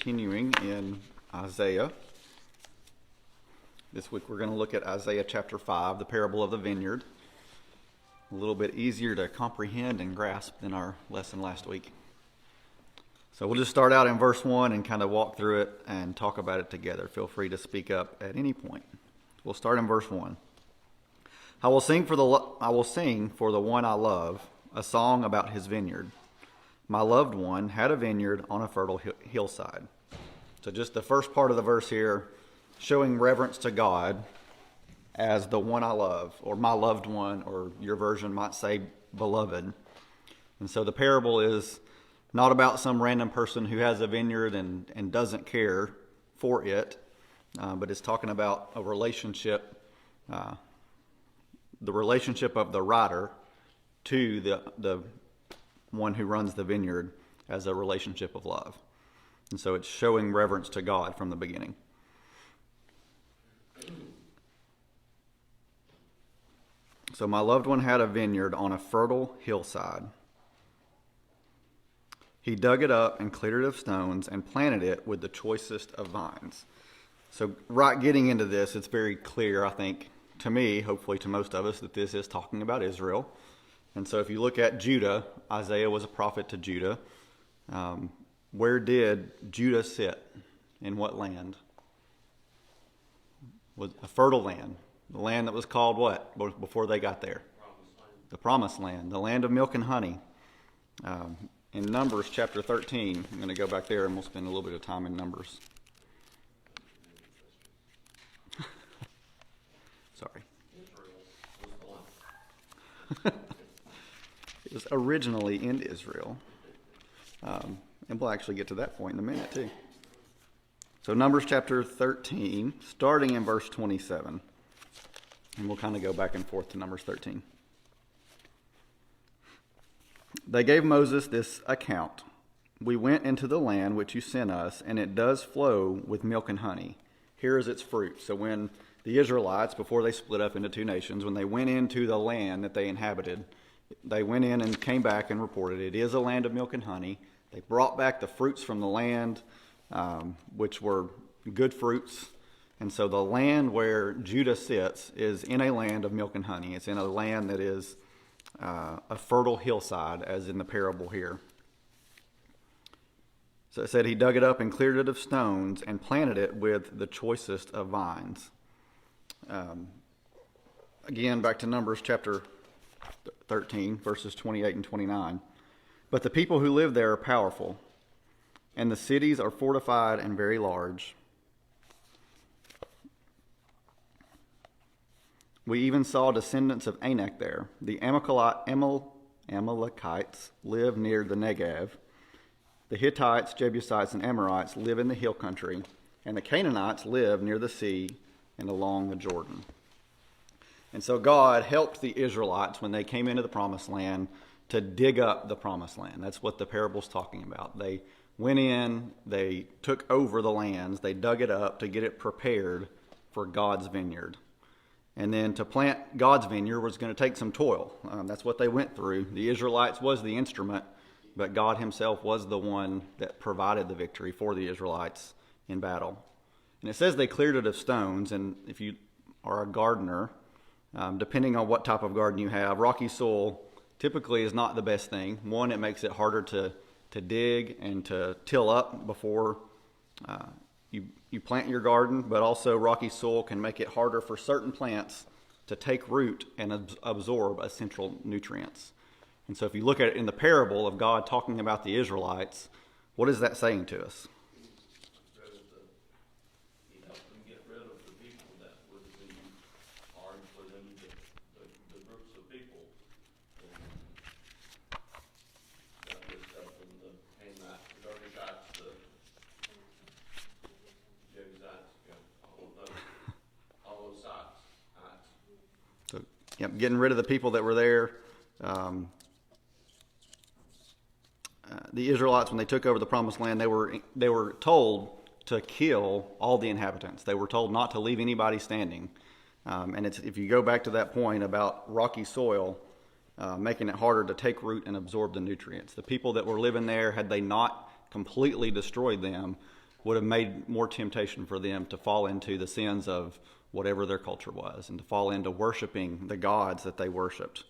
continuing in Isaiah. This week we're going to look at Isaiah chapter 5, the parable of the vineyard. A little bit easier to comprehend and grasp than our lesson last week. So we'll just start out in verse 1 and kind of walk through it and talk about it together. Feel free to speak up at any point. We'll start in verse 1. I will sing for the one I love, a song about his vineyard. My loved one had a vineyard on a fertile hillside. So just the first part of the verse here, showing reverence to God as the one I love, or my loved one, or your version might say beloved. And so the parable is not about some random person who has a vineyard and doesn't care for it, but it's talking about a relationship, the relationship of the writer to the one who runs the vineyard as a relationship of love. And so it's showing reverence to God from the beginning. So my loved one had a vineyard on a fertile hillside. He dug it up and cleared it of stones and planted it with the choicest of vines. So right getting into this, it's very clear, I think, to me, hopefully to most of us, that this is talking about Israel. And so if you look at Judah, Isaiah was a prophet to Judah. Where did Judah sit? In what land? Was a fertile land. The land that was called what before they got there? The Promised Land, the land of milk and honey. In Numbers chapter 13, I'm going to go back there and we'll spend a little bit of time in Numbers. Sorry. It was originally in Israel. And we'll actually get to that point in a minute too. So Numbers chapter 13, starting in verse 27. And we'll kind of go back and forth to Numbers 13. They gave Moses this account. We went into the land which you sent us, and it does flow with milk and honey. Here is its fruit. So when the Israelites, before they split up into two nations, when they went into the land that they inhabited, they went in and came back and reported it is a land of milk and honey. They brought back the fruits from the land, which were good fruits. And so the land where Judah sits is in a land of milk and honey. It's in a land that is a fertile hillside, as in the parable here. So it said he dug it up and cleared it of stones and planted it with the choicest of vines. Again, back to Numbers chapter 13, verses 28 and 29. But the people who live there are powerful, and the cities are fortified and very large. We even saw descendants of Anak there. The Amalekites live near the Negev. The Hittites, Jebusites, and Amorites live in the hill country, and the Canaanites live near the sea and along the Jordan. And so God helped the Israelites when they came into the Promised Land to dig up the Promised Land. That's what the parable's talking about. They went in, they took over the lands, they dug it up to get it prepared for God's vineyard. And then to plant God's vineyard was going to take some toil. That's what they went through. The Israelites was the instrument, but God himself was the one that provided the victory for the Israelites in battle. And it says they cleared it of stones, and if you are a gardener, depending on what type of garden you have, rocky soil typically is not the best thing. One, it makes it harder to dig and to till up before you plant your garden, but also rocky soil can make it harder for certain plants to take root and absorb essential nutrients. And so if you look at it in the parable of God talking about the Israelites, what is that saying to us? Yep, getting rid of the people that were there. The Israelites, when they took over the Promised Land, they were told to kill all the inhabitants. They were told not to leave anybody standing. And if you go back to that point about rocky soil, making it harder to take root and absorb the nutrients. The people that were living there, had they not completely destroyed them, would have made more temptation for them to fall into the sins of whatever their culture was and to fall into worshiping the gods that they worshiped.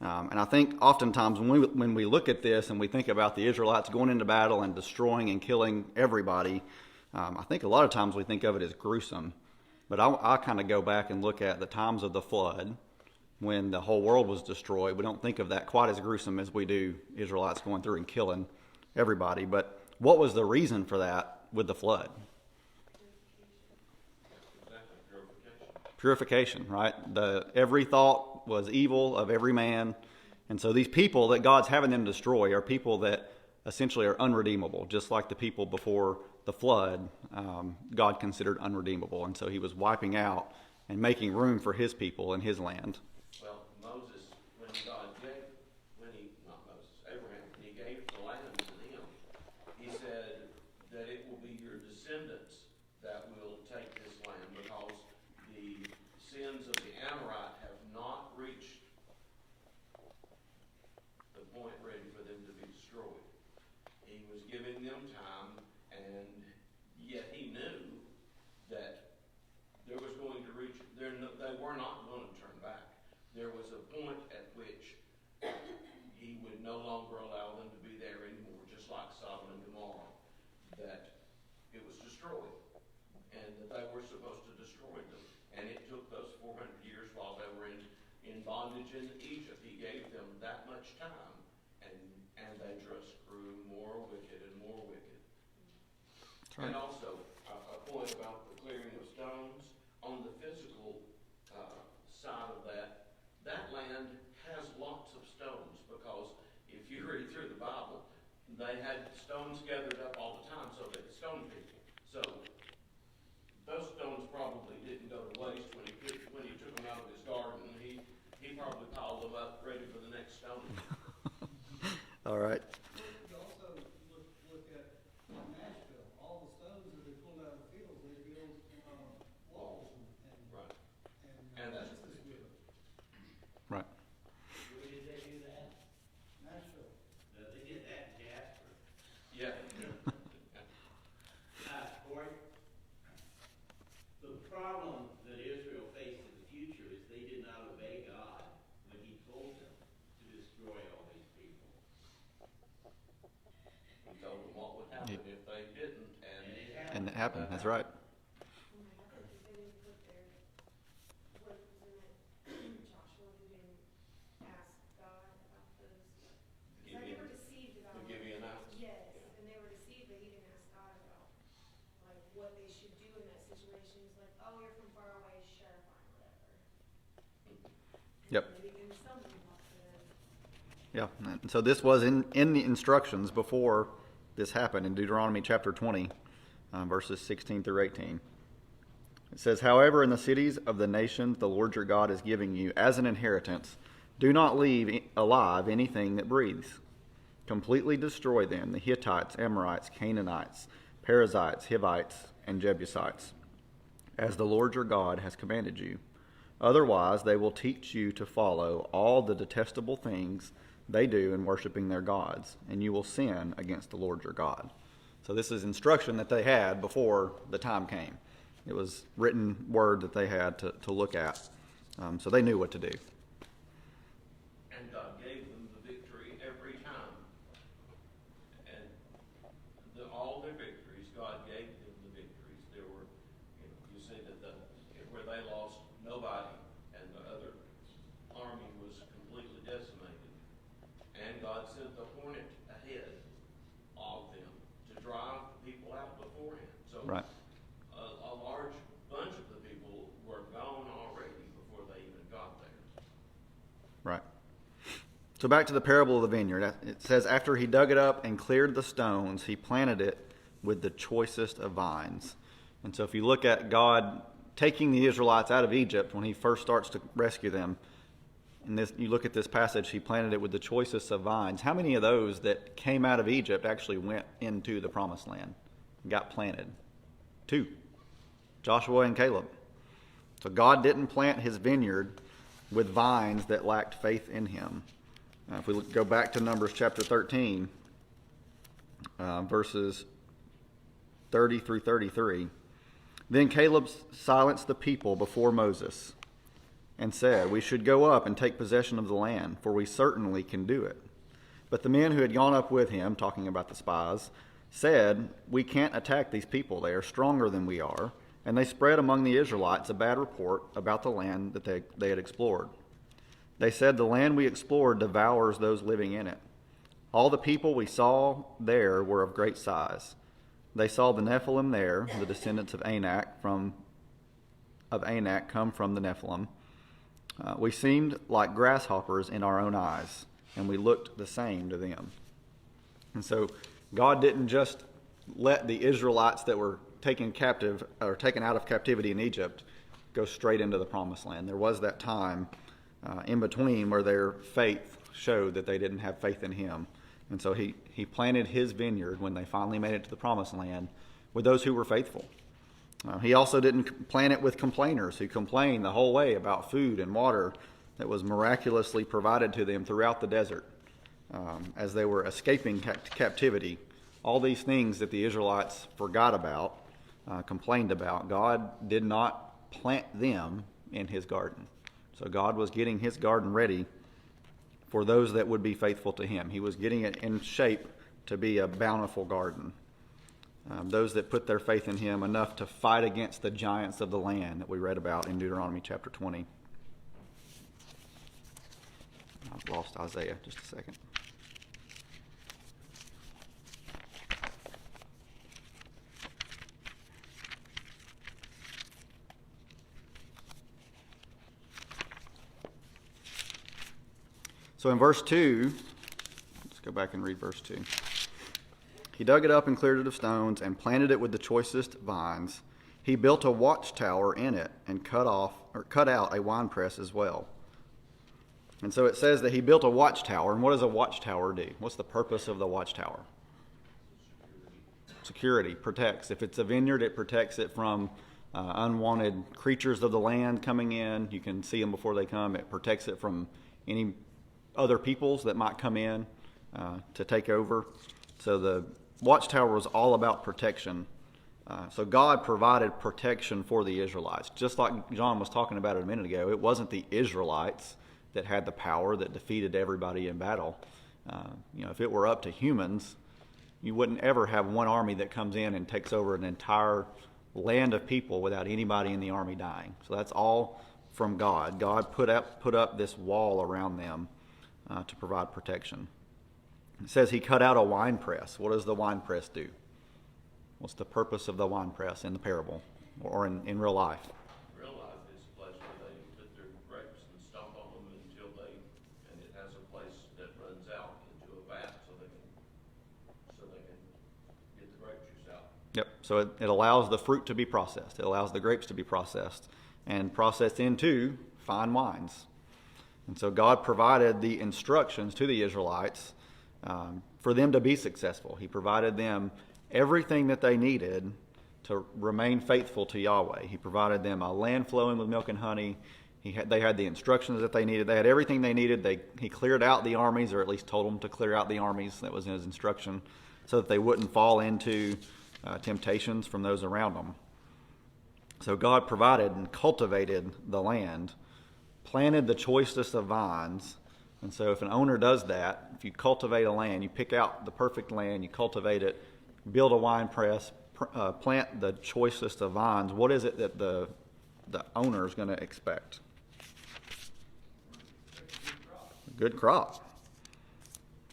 And I think oftentimes when we look at this and we think about the Israelites going into battle and destroying and killing everybody, I think a lot of times we think of it as gruesome. But I kind of go back and look at the times of the flood when the whole world was destroyed. We don't think of that quite as gruesome as we do Israelites going through and killing everybody. But what was the reason for that with the flood? Purification, right? Every thought was evil of every man. And so these people that God's having them destroy are people that essentially are unredeemable, just like the people before the flood, God considered unredeemable. And so he was wiping out and making room for his people and his land. Well, Moses, Abraham, when he gave the land to them, he said that it will be your descendants that will take this land because the sins of the Amorite have not reached the point ready for them to be destroyed. He was giving them time, and yet he knew that there was going to reach, they were not going to turn back. There was a point at which he would no longer allow them to be there anymore, just like Sodom and Gomorrah, that it was destroyed, and that they were supposed to destroy them. And it took those 400 years while they were in bondage in Egypt. He gave them that much time, and they just grew more wicked and more wicked. Right. And also, a point about the clearing of stones, on the physical side of that land has lots of stones, because if you read through the Bible, they had stones gathered up all the time so they could stone people. So those stones probably didn't go to waste when he took them out of his garden. He probably piled them up ready for the next stone. All right. You also look at Nashville. All the stones that they pulled out of the fields, they built walls and that's justice with them. Right. Where did they do that? Nashville. They did that in Jasper. Yeah. Corey, the problem that Israel faced in the future is they did not obey God when he told them to destroy all these people. He told them what would happen if they didn't, And it happened. That's right. Yep. Yeah. And so this was in the instructions before this happened in Deuteronomy chapter 20, verses 16 through 18. It says, "However, in the cities of the nations the Lord your God is giving you as an inheritance, do not leave alive anything that breathes. Completely destroy them, the Hittites, Amorites, Canaanites, Perizzites, Hivites, and Jebusites, as the Lord your God has commanded you. Otherwise, they will teach you to follow all the detestable things they do in worshiping their gods, and you will sin against the Lord your God." So this is instruction that they had before the time came. It was written word that they had to look at. So they knew what to do. And God gave them the victory every time. And all their victories, God gave them the victories. There were, you see that where they lost nobody, and the other army was completely decimated. And God sent the hornet ahead of them to drive people out beforehand. So Right. a large bunch of the people were gone already before they even got there. Right. So back to the parable of the vineyard. It says, after he dug it up and cleared the stones, he planted it with the choicest of vines. And so if you look at God taking the Israelites out of Egypt when he first starts to rescue them, and you look at this passage, he planted it with the choicest of vines. How many of those that came out of Egypt actually went into the promised land and got planted? 2. Joshua and Caleb. So God didn't plant his vineyard with vines that lacked faith in him. If we go back to Numbers chapter 13, verses 30 through 33. Then Caleb silenced the people before Moses and said, "We should go up and take possession of the land, for we certainly can do it." But the men who had gone up with him, talking about the spies, said, "We can't attack these people. They are stronger than we are." And they spread among the Israelites a bad report about the land that they had explored. They said, "The land we explored devours those living in it. All the people we saw there were of great size. They saw the Nephilim there, the descendants of Anak come from the Nephilim. We seemed like grasshoppers in our own eyes, and we looked the same to them." And so God didn't just let the Israelites that were taken captive or taken out of captivity in Egypt go straight into the promised land. There was that time in between where their faith showed that they didn't have faith in him. And so he planted his vineyard when they finally made it to the promised land with those who were faithful. He also didn't plant it with complainers who complained the whole way about food and water that was miraculously provided to them throughout the desert as they were escaping captivity. All these things that the Israelites forgot about, complained about, God did not plant them in his garden. So God was getting his garden ready for those that would be faithful to him. He was getting it in shape to be a bountiful garden. Those that put their faith in him enough to fight against the giants of the land that we read about in Deuteronomy chapter 20. I've lost Isaiah, just a second. So in verse 2, let's go back and read verse 2. He dug it up and cleared it of stones and planted it with the choicest vines. He built a watchtower in it and cut out a winepress as well. And so it says that he built a watchtower. And what does a watchtower do? What's the purpose of the watchtower? Security. Protects. If it's a vineyard, it protects it from unwanted creatures of the land coming in. You can see them before they come. It protects it from any other peoples that might come in to take over. So the watchtower was all about protection. So God provided protection for the Israelites. Just like John was talking about it a minute ago, it wasn't the Israelites that had the power that defeated everybody in battle. If it were up to humans, you wouldn't ever have one army that comes in and takes over an entire land of people without anybody in the army dying. So that's all from God. God put up this wall around them to provide protection. It says he cut out a wine press. What does the wine press do? What's the purpose of the wine press in the parable or in real life? Real life is a place where they put their grapes and stomp on them until and it has a place that runs out into a vat so they can get the grape juice out. Yep. So it allows the fruit to be processed. It allows the grapes to be processed and processed into fine wines. And so God provided the instructions to the Israelites for them to be successful. He provided them everything that they needed to remain faithful to Yahweh. He provided them a land flowing with milk and honey. They had the instructions that they needed. They had everything they needed. He cleared out the armies, or at least told them to clear out the armies. That was in his instruction, so that they wouldn't fall into temptations from those around them. So God provided and cultivated the land, planted the choicest of vines. And so if an owner does that, if you cultivate a land, you pick out the perfect land, you cultivate it, build a wine press, plant the choicest of vines, what is it that the owner is going to expect? A good crop.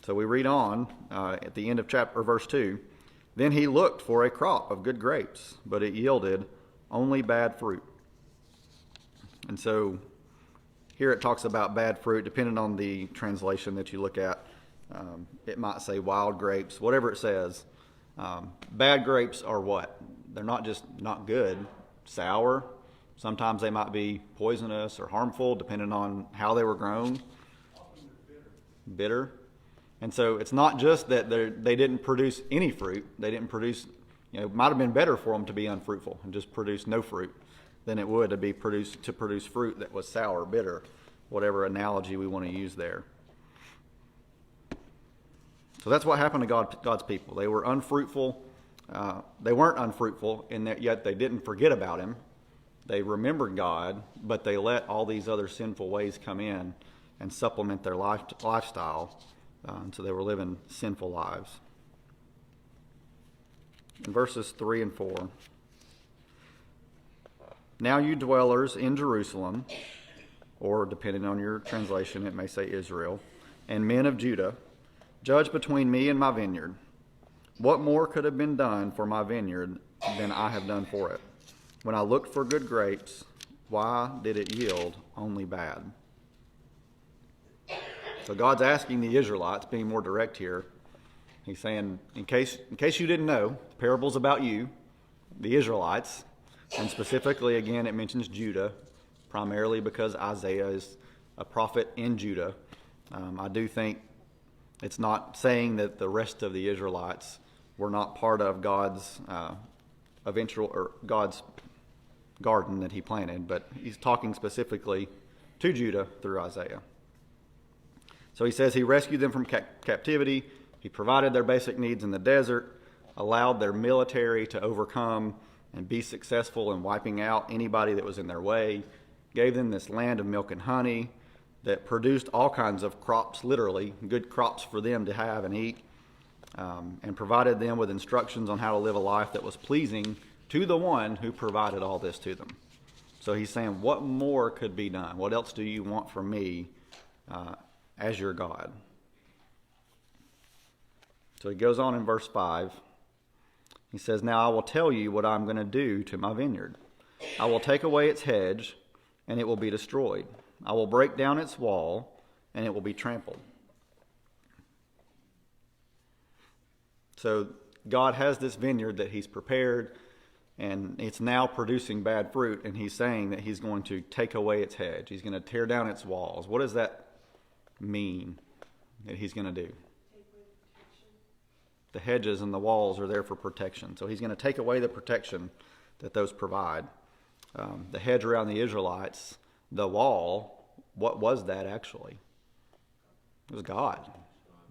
So we read on at the end of verse 2. Then he looked for a crop of good grapes, but it yielded only bad fruit. And so here it talks about bad fruit, depending on the translation that you look at. It might say wild grapes, whatever it says. Bad grapes are what? They're not just not good, sour. Sometimes they might be poisonous or harmful, depending on how they were grown. Bitter. And so it's not just that they didn't produce any fruit. They didn't produce, it might have been better for them to be unfruitful and just produce no fruit than it would to produce fruit that was sour, bitter, whatever analogy we want to use there. So that's what happened to God's people. They were unfruitful. they weren't unfruitful in that yet they didn't forget about him. They remembered God, but they let all these other sinful ways come in and supplement their lifestyle. So they were living sinful lives. In verses 3 and 4. Now you dwellers in Jerusalem, or depending on your translation, it may say Israel, and men of Judah, judge between me and my vineyard. What more could have been done for my vineyard than I have done for it? When I looked for good grapes, why did it yield only bad? So God's asking the Israelites, being more direct here. He's saying, in case you didn't know, the parable's about you, the Israelites, and specifically, again, it mentions Judah, primarily because Isaiah is a prophet in Judah. I do think it's not saying that the rest of the Israelites were not part of God's God's garden that he planted, but he's talking specifically to Judah through Isaiah. So he says he rescued them from captivity, he provided their basic needs in the desert, allowed their military to overcome and be successful in wiping out anybody that was in their way, gave them this land of milk and honey that produced all kinds of crops, literally, good crops for them to have and eat, and provided them with instructions on how to live a life that was pleasing to the one who provided all this to them. So he's saying, what more could be done? What else do you want from me as your God? So he goes on in verse 5. He says, now I will tell you what I'm going to do to my vineyard. I will take away its hedge, and it will be destroyed. I will break down its wall, and it will be trampled. So God has this vineyard that he's prepared, and it's now producing bad fruit, and he's saying that he's going to take away its hedge. He's going to tear down its walls. What does that mean that he's going to do? The hedges and the walls are there for protection. So he's going to take away the protection that those provide. The hedge around the Israelites, the wall, what was that actually? It was God.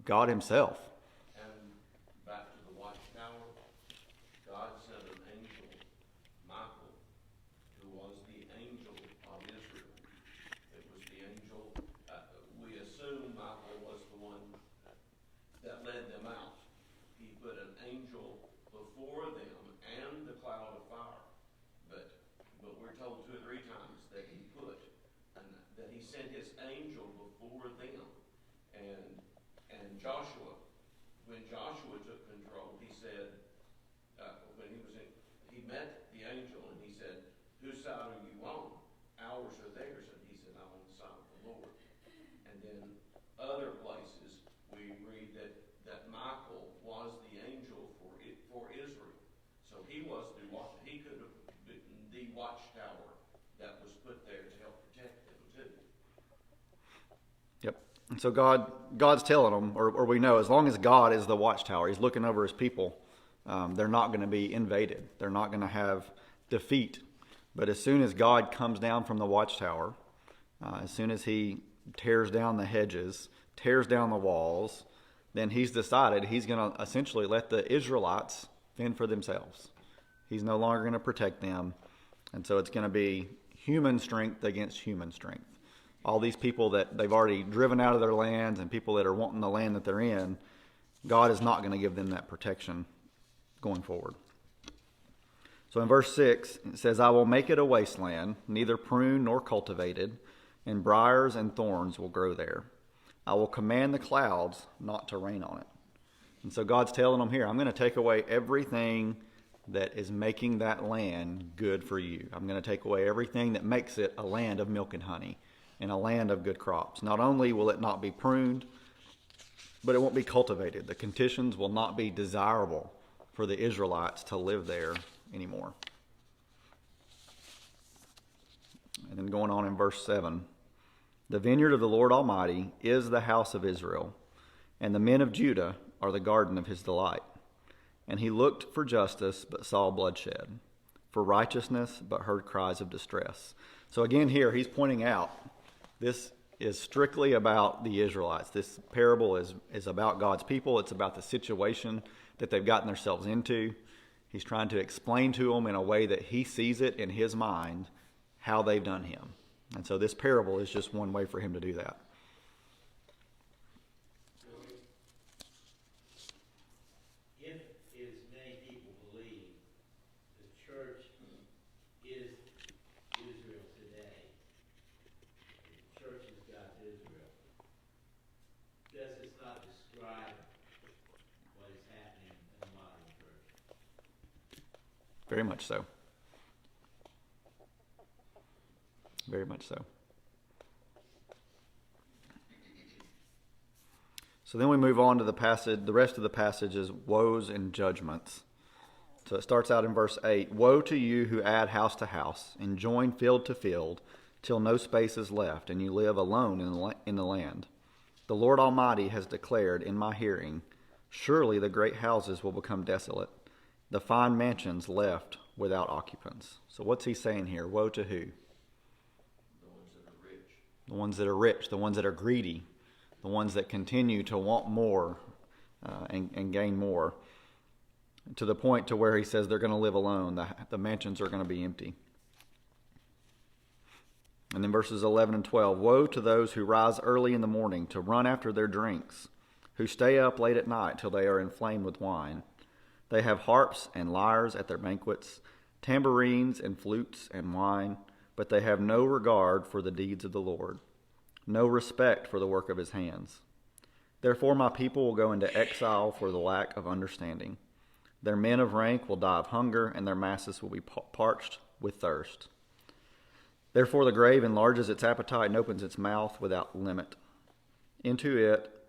God himself. And back to the watchtower, God sent an angel, Michael, who was the angel of Israel. It was the angel, we assume Michael was the one that led them out. He put an angel before them and the cloud of fire. But we're told 2 or 3 times that he sent his angel before them. And Joshua, when Joshua took control, he said, he met the angel and he said, whose side are you on? Ours or theirs? And he said, I'm on the side of the Lord. And then other places we read that Michael was the angel for Israel. So he was he could have been the watchtower that was put there to help protect them too. Yep. And so God's telling them, or we know, as long as God is the watchtower, he's looking over his people, they're not going to be invaded. They're not going to have defeat. But as soon as God comes down from the watchtower, as soon as he tears down the hedges, tears down the walls, then he's decided he's going to essentially let the Israelites fend for themselves. He's no longer going to protect them. And so it's going to be human strength against human strength. All these people that they've already driven out of their lands and people that are wanting the land that they're in, God is not going to give them that protection going forward. So in verse 6, it says, I will make it a wasteland, neither pruned nor cultivated, and briars and thorns will grow there. I will command the clouds not to rain on it. And so God's telling them here, I'm going to take away everything that is making that land good for you. I'm going to take away everything that makes it a land of milk and honey and a land of good crops. Not only will it not be pruned, but it won't be cultivated. The conditions will not be desirable for the Israelites to live there anymore. And then going on in verse 7, the vineyard of the Lord Almighty is the house of Israel, and the men of Judah are the garden of his delight. And he looked for justice, but saw bloodshed, for righteousness, but heard cries of distress. So again here, he's pointing out, this is strictly about the Israelites. This parable is about God's people. It's about the situation that they've gotten themselves into. He's trying to explain to them in a way that he sees it in his mind how they've done him. And so this parable is just one way for him to do that. If, as many people believe, the church is Israel today, the church is God's Israel, does this not describe what is happening in the modern church? Very much so. Very much so. So then we move on to the passage. The rest of the passage is woes and judgments. So it starts out in verse 8. Woe to you who add house to house and join field to field till no space is left and you live alone in the land. The Lord Almighty has declared in my hearing, surely the great houses will become desolate, the fine mansions left without occupants. So what's he saying here? Woe to who? The ones that are rich, the ones that are greedy, the ones that continue to want more and gain more, to the point to where he says they're going to live alone. The mansions are going to be empty. And then verses 11 and 12, woe to those who rise early in the morning to run after their drinks, who stay up late at night till they are inflamed with wine. They have harps and lyres at their banquets, tambourines and flutes and wine, but they have no regard for the deeds of the Lord, no respect for the work of his hands. Therefore my people will go into exile for the lack of understanding. Their men of rank will die of hunger, and their masses will be parched with thirst. Therefore the grave enlarges its appetite and opens its mouth without limit. Into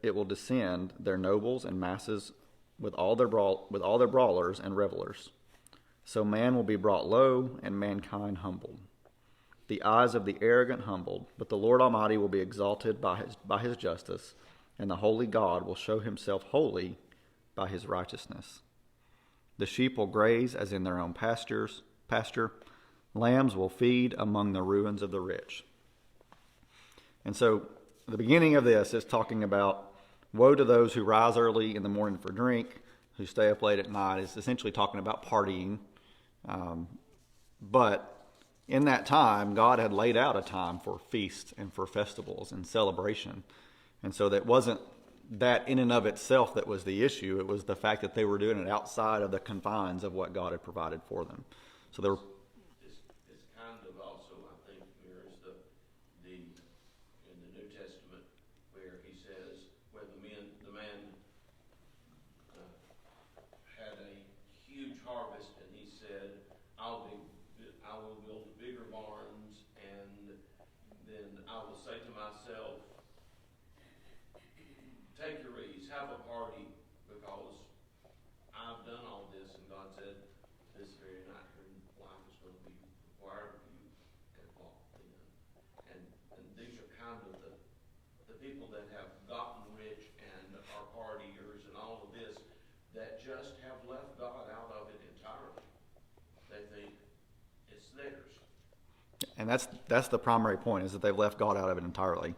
it will descend their nobles and masses with all their brawlers and revelers. So man will be brought low, and mankind humbled. The eyes of the arrogant humbled, but the Lord Almighty will be exalted by his justice, and the holy God will show himself holy by his righteousness. The sheep will graze as in their own pasture. Lambs will feed among the ruins of the rich. And so the beginning of this is talking about woe to those who rise early in the morning for drink, who stay up late at night. It's essentially talking about partying. But in that time, God had laid out a time for feasts and for festivals and celebration. And so that wasn't that in and of itself that was the issue. It was the fact that they were doing it outside of the confines of what God had provided for them. So there were This kind of also, I think, mirrors the in the New Testament where he says, where the man had a huge harvest, and he said, I will build bigger barns, and then I will say to myself, take your ease, have a party, because I've done all this. And God said, this very night your life is going to be required of you at walk in. And these are kind of the people that have gotten rich and are partiers and all of this, that just have left God out of it entirely. They think it's theirs. And that's the primary point, is that they've left God out of it entirely.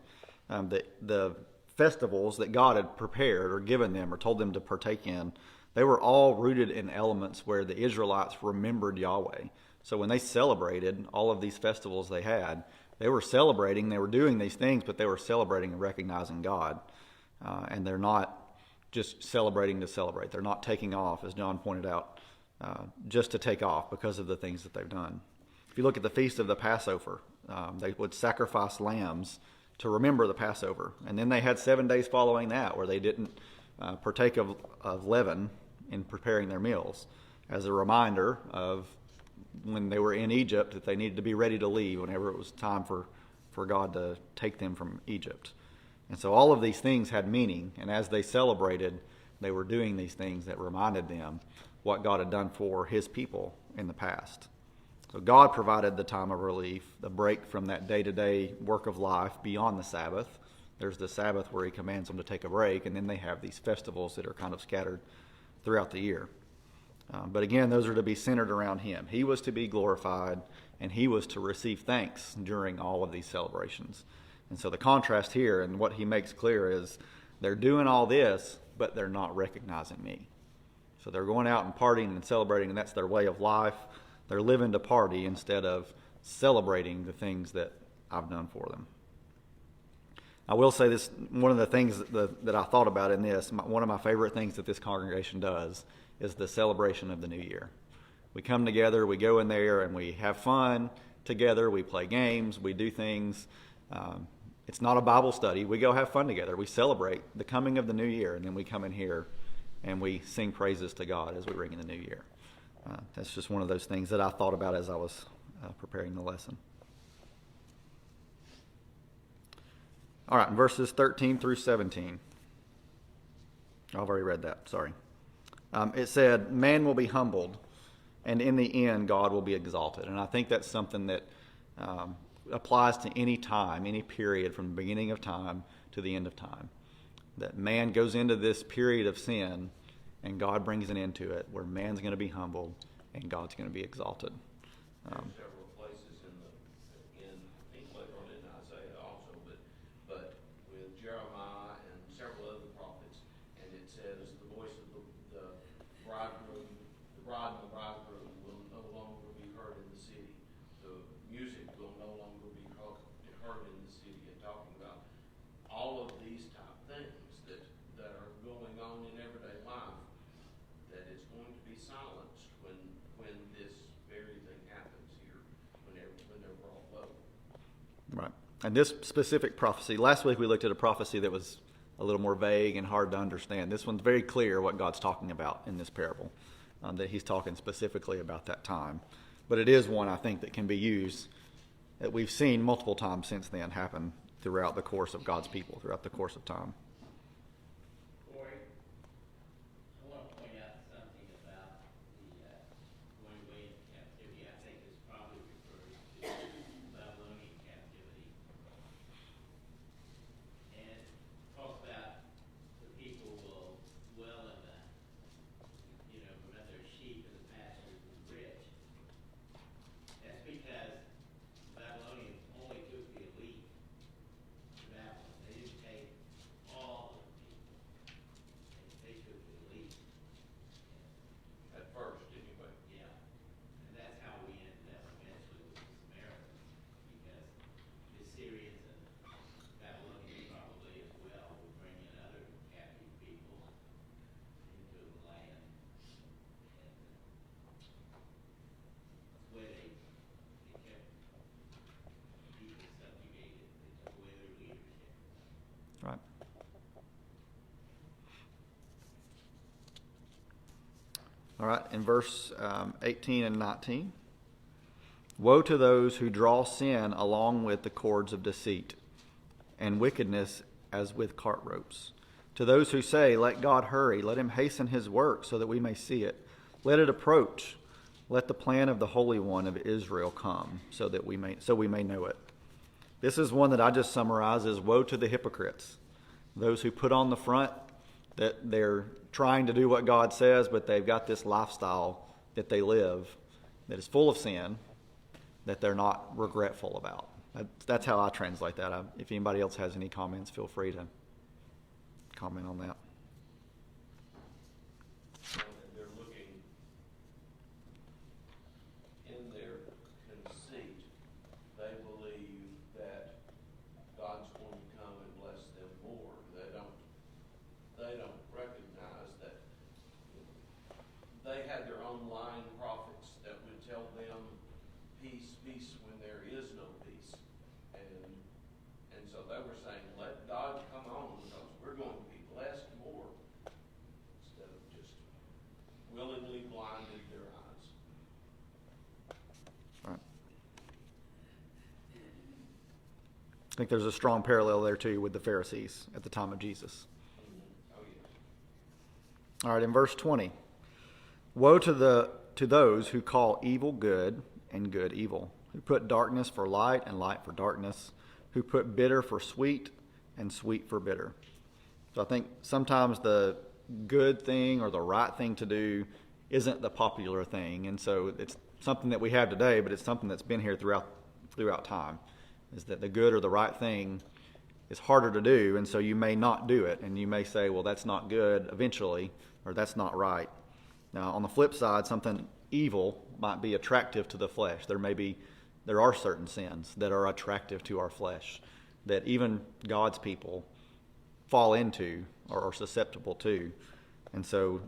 The festivals that God had prepared or given them or told them to partake in, they were all rooted in elements where the Israelites remembered Yahweh. So when they celebrated all of these festivals they had, they were celebrating, they were doing these things, but they were celebrating and recognizing God. And they're not just celebrating to celebrate. They're not taking off, as John pointed out, just to take off because of the things that they've done. If you look at the Feast of the Passover, they would sacrifice lambs to remember the Passover. And then they had 7 days following that where they didn't partake of leaven in preparing their meals, as a reminder of when they were in Egypt that they needed to be ready to leave whenever it was time for God to take them from Egypt. And so all of these things had meaning, and as they celebrated, they were doing these things that reminded them what God had done for his people in the past. So God provided the time of relief, the break from that day-to-day work of life beyond the Sabbath. There's the Sabbath where he commands them to take a break, and then they have these festivals that are kind of scattered throughout the year. But again, those are to be centered around him. He was to be glorified, and he was to receive thanks during all of these celebrations. And so the contrast here, and what he makes clear, is they're doing all this, but they're not recognizing me. So they're going out and partying and celebrating, and that's their way of life. They're living to party instead of celebrating the things that I've done for them. I will say this, one of the things that I thought about in this, one of my favorite things that this congregation does is the celebration of the new year. We come together, we go in there, and we have fun together. We play games, we do things. It's not a Bible study. We go have fun together. We celebrate the coming of the new year, and then we come in here and we sing praises to God as we ring in the new year. That's just one of those things that I thought about as I was preparing the lesson. All right, in verses 13 through 17. I've already read that, sorry. It said, man will be humbled, and in the end, God will be exalted. And I think that's something that applies to any time, any period from the beginning of time to the end of time. That man goes into this period of sin, and God brings an end to it, where man's going to be humbled, and God's going to be exalted. There's several places in I think later on in Isaiah also, but with Jeremiah and several other prophets, and it says the voice of the bridegroom, the bride and the bridegroom will no longer be heard in the city. The music will no longer be heard in the city, and talking about all of these type things that are going on in everyday life, that it's going to be silenced when this very thing happens here, when they're brought low. Right. And this specific prophecy, last week we looked at a prophecy that was a little more vague and hard to understand. This one's very clear what God's talking about in this parable, that he's talking specifically about that time. But it is one, I think, that can be used, that we've seen multiple times since then happen throughout the course of God's people, throughout the course of time. Corey, I want to point out something about the going away into captivity. I think this probably refers to Babylonian captivity. And it talks about the people will dwell in remember their sheep in the pastures of the rich. That's because Babylonians only took the elite to Babylon. They didn't take all of the people. They took the elite. At first, anyway. Yeah. And that's how we ended up eventually with the Samaritans, because the Syrians and Babylonians probably as well would bring in other captive people into the land. And that's the way they kept people subjugated. They took away their leadership. Right. All right, in verse 18 and 19. Woe to those who draw sin along with the cords of deceit, and wickedness as with cart ropes. To those who say, let God hurry, let him hasten his work so that we may see it. Let it approach. Let the plan of the Holy One of Israel come so we may know it. This is one that I just summarize as woe to the hypocrites. Those who put on the front that they're trying to do what God says, but they've got this lifestyle that they live that is full of sin that they're not regretful about. That's how I translate that. If anybody else has any comments, feel free to comment on that. And they're looking in their conceit. They believe that God's going to come and bless them more. They don't recognize that they had their own lying prophets that would tell them peace, peace when there is no peace. And so they were saying, let God come on because we're going to be blessed more, instead of just willingly blinded their eyes. Right. I think there's a strong parallel there too with the Pharisees at the time of Jesus. Oh, yes. All right, in verse 20. Woe to those who call evil good and good evil, who put darkness for light and light for darkness, who put bitter for sweet and sweet for bitter. So I think sometimes the good thing or the right thing to do isn't the popular thing. And so it's something that we have today, but it's something that's been here throughout time, is that the good or the right thing is harder to do, and so you may not do it, and you may say, well, that's not good eventually, or that's not right. Now, on the flip side, something evil might be attractive to the flesh. There are certain sins that are attractive to our flesh that even God's people fall into or are susceptible to. And so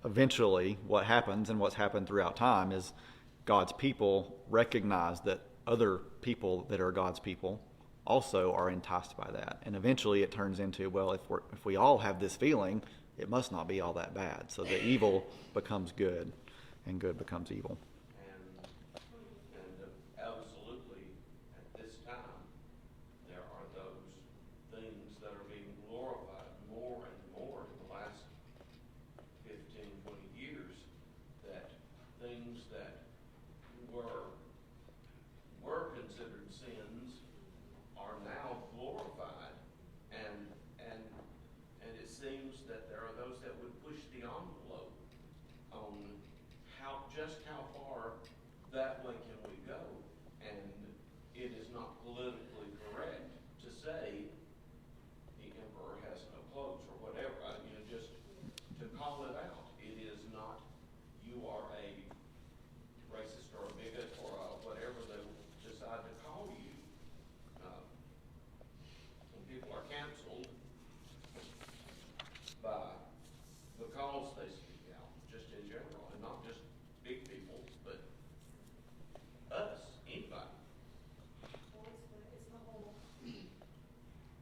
eventually what happens, and what's happened throughout time, is God's people recognize that other people that are God's people also are enticed by that. And eventually it turns into, well, if we all have this feeling, it must not be all that bad. So the evil becomes good, and good becomes evil. And absolutely, at this time, there are those things that are being glorified more and more in the last 15, 20 years, that things that were considered sins are now glorified, and it seems that there are those that would push the envelope on how far that way can we go, and it is not politically correct to say the emperor has no clothes or whatever. Just to call it out. It is not, you are a racist or a bigot or whatever they decide to call you. When people are canceled because they speak out, just in general, and not just big people, but us, anybody. Well, it's the whole, if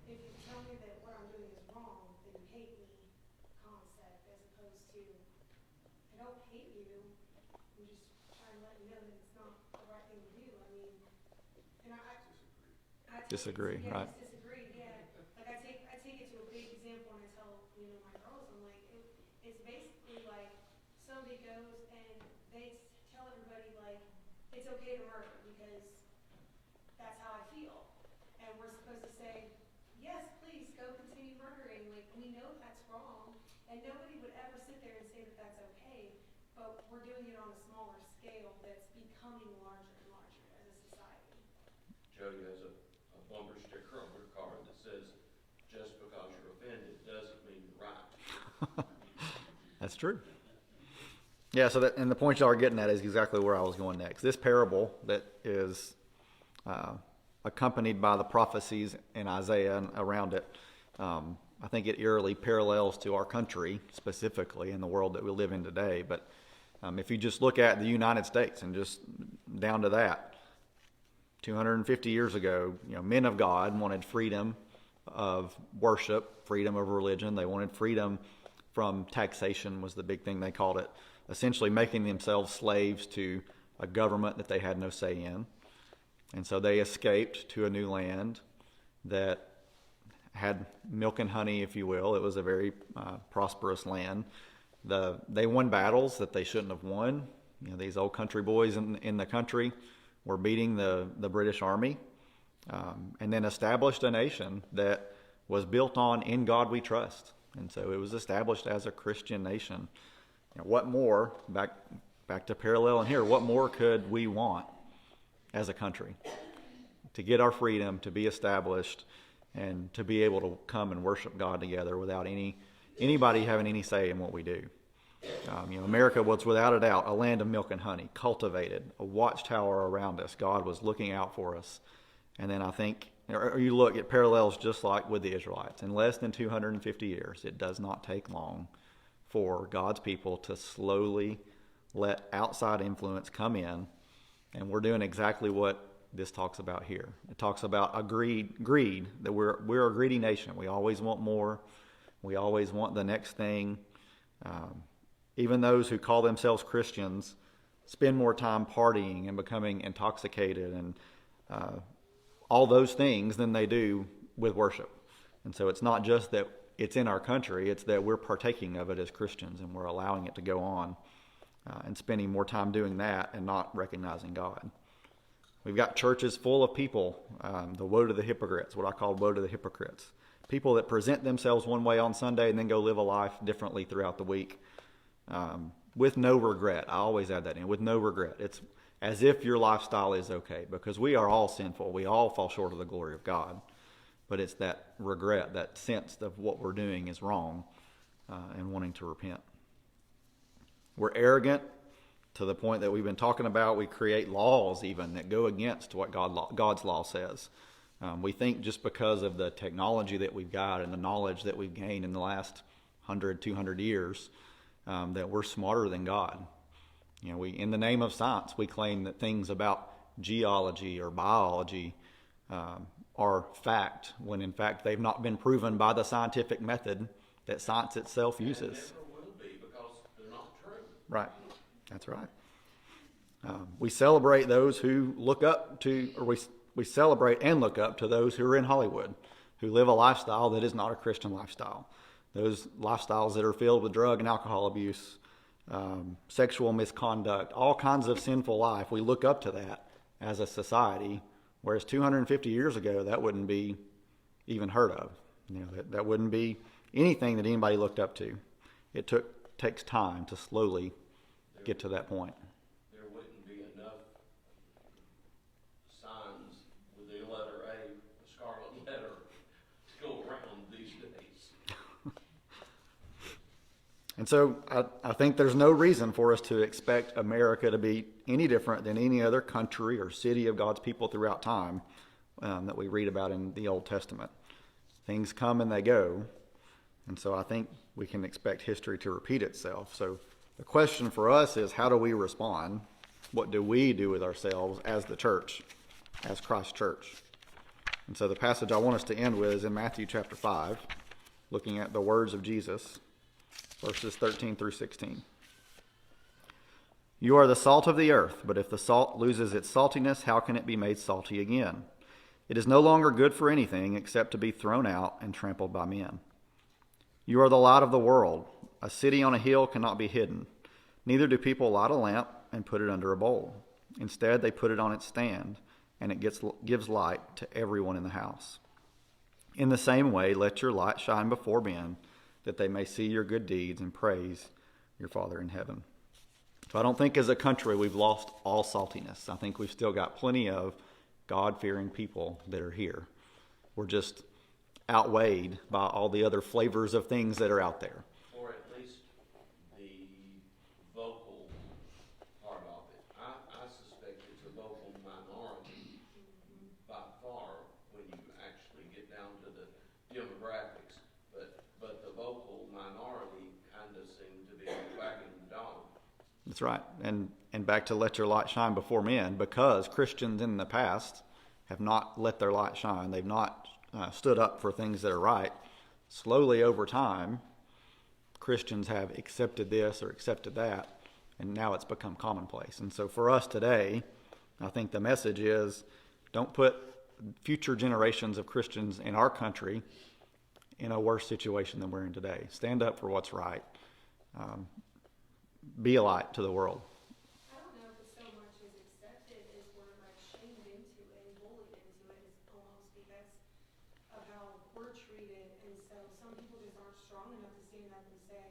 you tell me that what I'm doing is wrong, then you hate me concept, as opposed to, I don't hate you, I'm just trying to let you know that it's not the right thing to do. I mean, and I Disagree, right? Disagree, yeah. Like I take it to a big example and I tell, my girls, I'm like, it's basically like somebody goes and they tell everybody like, it's okay to murder because that's how I feel. And we're supposed to say, yes, please go continue murdering. Like, we know that's wrong. And nobody would ever sit there and say that that's okay. But we're doing it on a smaller scale that's becoming larger and larger as a society. Jody has a bumper sticker on her car that says, just because you're offended doesn't mean you're right. That's true. Yeah, and the point y'all are getting at is exactly where I was going next. This parable that is accompanied by the prophecies in Isaiah and around it, I think it eerily parallels to our country, specifically in the world that we live in today. But if you just look at the United States and just down to that, 250 years ago, men of God wanted freedom of worship, freedom of religion. They wanted freedom from taxation was the big thing they called it, essentially making themselves slaves to a government that they had no say in. And so they escaped to a new land that had milk and honey, if you will. It was a very prosperous land. They won battles that they shouldn't have won. These old country boys in the country were beating the British Army, and then established a nation that was built on "In God We Trust." And so it was established as a Christian nation. What more, back to parallel in here, what more could we want as a country? To get our freedom, to be established, and to be able to come and worship God together without anybody having any say in what we do. America was without a doubt a land of milk and honey, cultivated, a watchtower around us. God was looking out for us. And then I think, or you look, it parallels just like with the Israelites. In less than 250 years, it does not take long for God's people to slowly let outside influence come in. And we're doing exactly what this talks about here. It talks about greed, that we're a greedy nation. We always want more. We always want the next thing. Even those who call themselves Christians spend more time partying and becoming intoxicated and all those things than they do with worship. And so it's not just that it's in our country, it's that we're partaking of it as Christians and we're allowing it to go on and spending more time doing that and not recognizing God. We've got churches full of people, the woe to the hypocrites, what I call woe to the hypocrites. People that present themselves one way on Sunday and then go live a life differently throughout the week with no regret. I always add that in, with no regret. It's as if your lifestyle is okay, because we are all sinful. We all fall short of the glory of God. But it's that regret, that sense of what we're doing is wrong and wanting to repent. We're arrogant to the point that we've been talking about. We create laws even that go against what God's law says. We think just because of the technology that we've got and the knowledge that we've gained in the last 100, 200 years, that we're smarter than God. In the name of science, we claim that things about geology or biology are fact, when in fact they've not been proven by the scientific method that science itself uses. And never will be, because they're not true. Right. That's right. We celebrate those who look up to, or we celebrate and look up to those who are in Hollywood, who live a lifestyle that is not a Christian lifestyle. Those lifestyles that are filled with drug and alcohol abuse, sexual misconduct, all kinds of sinful life. We look up to that as a society, whereas 250 years ago, that wouldn't be even heard of. That wouldn't be anything that anybody looked up to. It takes time to slowly get to that point. There wouldn't be enough signs with the letter A, the scarlet letter, to go around these days. And so I think there's no reason for us to expect America to be any different than any other country or city of God's people throughout time that we read about in the Old Testament. Things come and they go. And so I think we can expect history to repeat itself. So the question for us is, how do we respond? What do we do with ourselves as the church, as Christ's church? And so the passage I want us to end with is in Matthew chapter 5, looking at the words of Jesus, verses 13 through 16. You are the salt of the earth, but if the salt loses its saltiness, how can it be made salty again? It is no longer good for anything except to be thrown out and trampled by men. You are the light of the world. A city on a hill cannot be hidden. Neither do people light a lamp and put it under a bowl. Instead, they put it on its stand, and it gives light to everyone in the house. In the same way, let your light shine before men, that they may see your good deeds and praise your Father in heaven. So I don't think as a country we've lost all saltiness. I think we've still got plenty of God-fearing people that are here. We're just outweighed by all the other flavors of things that are out there. Or at least the vocal part of it. I suspect it's a vocal minority by far when you actually get down to the demographics. But the vocal minority kind of seem to be wagging the dog. That's right. And back to let your light shine before men, because Christians in the past have not let their light shine. They've not stood up for things that are right. Slowly over time, Christians have accepted this or accepted that, and now it's become commonplace. And so for us today, I think the message is, don't put future generations of Christians in our country in a worse situation than we're in today. Stand up for what's right. Be a light to the world. I don't know if it's so much as accepted as we're like shamed into it and bullied into it, is almost because of how we're treated. And so some people just aren't strong enough to stand up and say,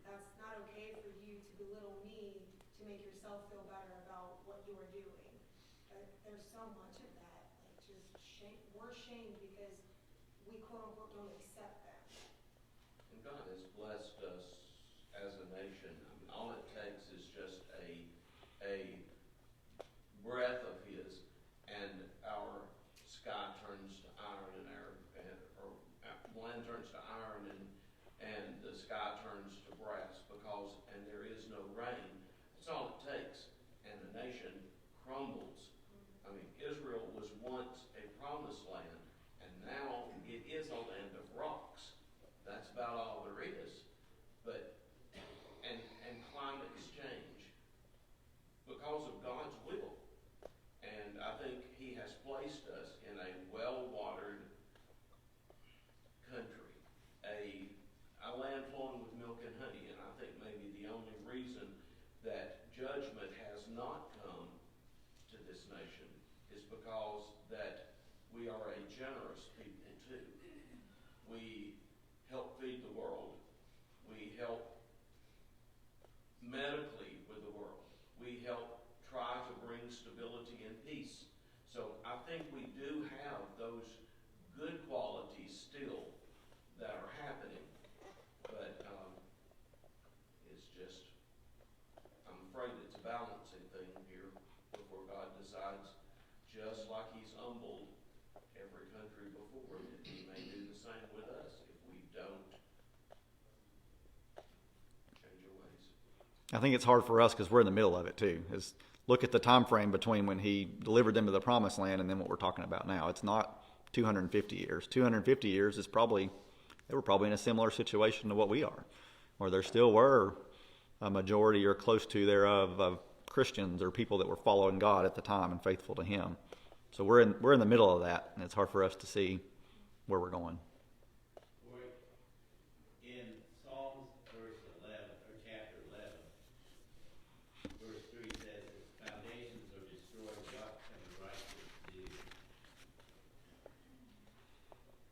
that's not okay for you to belittle me to make yourself feel better about what you are doing. There's so much of that, like just shame. We're shamed because we quote unquote don't accept that. And God has blessed us as a nation. I mean, all it takes is just a breath of His, and our sky turns to iron, and our land turns to iron, and the sky turns to brass, and there is no rain. That's all it takes, and the nation crumbles. I mean, Israel was once a promised land, and now it is a land of rocks. That's about all there is. But and climates change because of God's will. And I think He has placed us in a well-watered country, a land flowing with milk and honey. And I think maybe the only reason that judgment has not come to this nation is because that we are a generous people too. We help feed the world. We help medically with the world. We help try to bring stability and peace. So I think we do have those good qualities still that are happening, but it's just humbled every country before, that he may do the same with us if we don't change our ways. I think it's hard for us because we're in the middle of it too. Is look at the time frame between when he delivered them to the promised land and then what we're talking about now. It's not 250 years. 250 years is probably, they were probably in a similar situation to what we are, where there still were a majority or close to thereof of Christians or people that were following God at the time and faithful to Him. So we're in the middle of that, and it's hard for us to see where we're going. Or in Psalms verse 11, or chapter 11, verse 3 says, "Its foundations are destroyed, what can the righteous do?"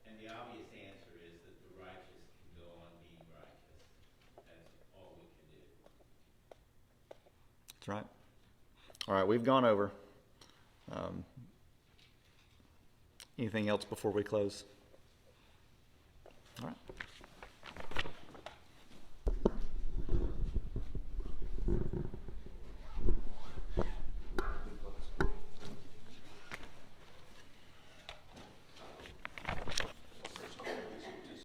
And the obvious answer is that the righteous can go on being righteous. That's all we can do. That's right. All right, we've gone over. Anything else before we close?